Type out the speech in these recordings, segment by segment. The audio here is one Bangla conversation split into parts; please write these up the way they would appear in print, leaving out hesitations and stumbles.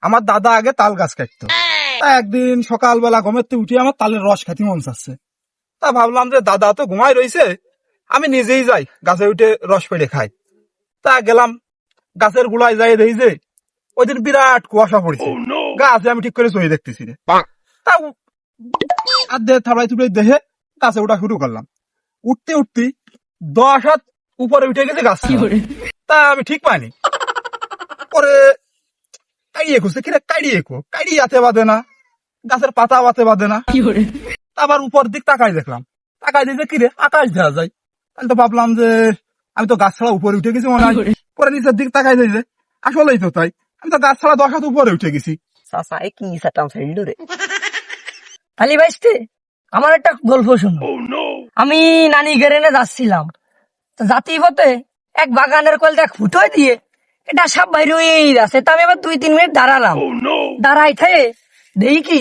আমার দাদা আগে তাল গাছ কাটতো। তা একদিন সকালবেলা ঘুমের থেকে উঠে আমার তালের রস খাইতে মন চাচ্ছে। তা ভাবলাম যে দাদা তো ঘুমাই রয়েছে, আমি নিজেই যাই গাছে উঠে রস পেড়ে খাই। তা গেলাম গাছের গোড়ায় যাই, দেখি যে ওই দিন বিরাট কুয়াশা পড়েছে। গাছে আমি ঠিক করে চয়ে দেখতেছি রে। তা আর থাবড়াই থুবড়াই দেখে গাছে উঠা শুরু করলাম। উঠতে উঠতে 10 হাত উপরে উঠে গেছে গাছ। তা আমি ঠিক পাইনি। পরে কাইড়িয়ে খুঁজছে, কিরে কাইড়ি আতে বাঁধে না, গাছের পাতা বাতে বাঁধে না। আবার উপর দিক তাকাই দেখলাম, তাকাই দিয়েছে কিরে আকাশ দেখা যায়। তাহলে তো ভাবলাম যে আমি তো গাছ ছাড়া উপরে উঠে গেছি মনে হয়। পরে নিচের দিক তাকাই দিয়েছে, আসলেই তো তাই, আমি তো গাছ ছাড়া 10 হাত উপরে উঠে গেছি। চাচা কি সাটাম ফেলল রে। খালি ভাইস্তে আমার একটা গল্প শুনো। আমি নানি গেরেনে যাচ্ছিলাম, জাতি পথে এক বাগানের কল দেখ ফুটোয় দিয়ে এটা সব বাইরে হয়েই যাচ্ছে। তা আমি এবার 2-3 মিনিট দাঁড়ালাম। দাঁড়াই থাকে দেখি কি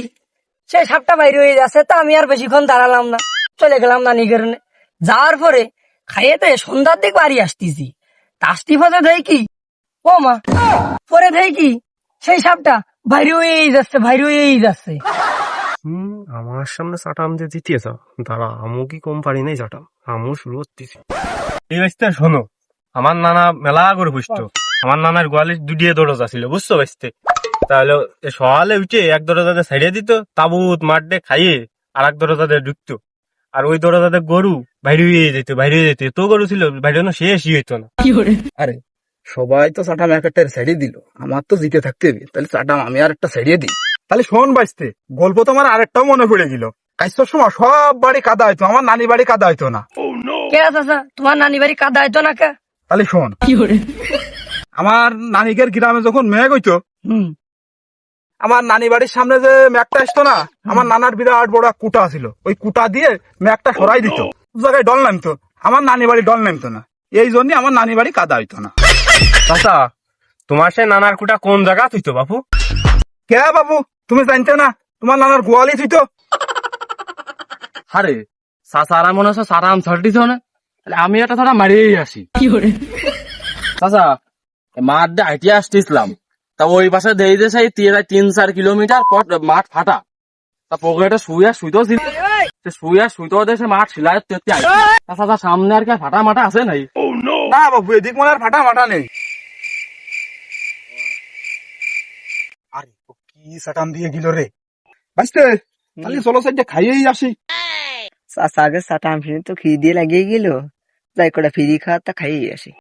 সে সাপটা বাইরে হয়ে যাচ্ছে। তা আমি আর বেশিক্ষণ দাঁড়ালাম না, চলে গেলাম নানি গেরেনে। যাওয়ার পরে খাইয়েতে সন্ধ্যার দিক বাড়ি আসতেছি। আসতি পথে দেখি কি ও মা, পরে দেখি কি সেই সাপটা বাইরে হয়েই যাচ্ছে। আমার সামনে চাটাম দিয়ে দিতেছ, দাঁড়া আমু কি কম পারি নাই চাটাম, আমু শুরু করতেছি। এই বাঁচতে শোনো, আমার নানা মেলা করে বুঝতো। আমার নানার গোয়ালে দুটিয়ে দরজা ছিল, বুঝছো বাঁচতে। তাহলে সকালে উঠে এক দরজাতে ছাড়িয়ে দিত, তাবুত মাঠে খাইয়ে আর এক দরজাতে ঢুকতো। আর ওই দরজাতে গরু বাইরে হয়ে যেত। তো গরু ছিল বাইরে শেষই হইতো না। আরে সবাই তো চাটাম এক একটা সাইডে দিল, আমার তো জিতে থাকতে হবে, তাহলে চাটাম আমি আর একটা সাইডে দিই। তাহলে শোন বাইসতে, গল্প তোমার আরেকটাও মনে পড়ে গেল। কাইসর সময় সব বাড়ি কাদা হইতো, আমার নানি বাড়ি কাদা হইতো না। কে চাচা তোমার নানি বাড়ি কাদা হইতো না কে? তাহলে শোন, আমার নানিকের গ্রামে যখন মেঘ হইতো, আমার নানি বাড়ির সামনে যে মেঘটা আসতো না, আমার নানার বিরাট বড় এক কুটা ছিল, ওই কুটা দিয়ে মেঘটা সরাই দিত, জায়গায় ডল নামতো। আমার নানি বাড়ি ডল নামতো না, এই জন্য আমার নানি বাড়ি কাদা হইতো না। চাচা তোমার সে নানার কুটা কোন জায়গা তুইতো বাপু? কে বাবু, তুমি জানতে না তোমার নানার গোয়ালি থইতো? আরে চাচারা মনে হচ্ছে সারাম ছাড়িস না, আমি একটা ছাড়া মারিয়েই আসি। চাচা মাঠ দিয়ে হাইটিয়ে আসতেছিলাম, তা ওই পাশে দিয়ে যে সেই 3-4 কিলোমিটার পর মাঠ ফাটা। তা পকেটে শুইতেও ছিল, শুইতেও দেশে মাঠ শিলায় চাচা সামনে আর কি ফাটা মাটা আছে নাই? না বাবু, এদিক মনে আর ফাটা মাটা নেই। আরে ও কি সাটাম দিয়ে গেল রে। বাঁচতে তাহলে চলো সাইডে খাইয়েই আসি। চাচা আগে সাটাম ফিরে তো খিদে লাগিয়ে গেল, যাই করে ফিরি খাওয়া তা খাইয়ে আসি।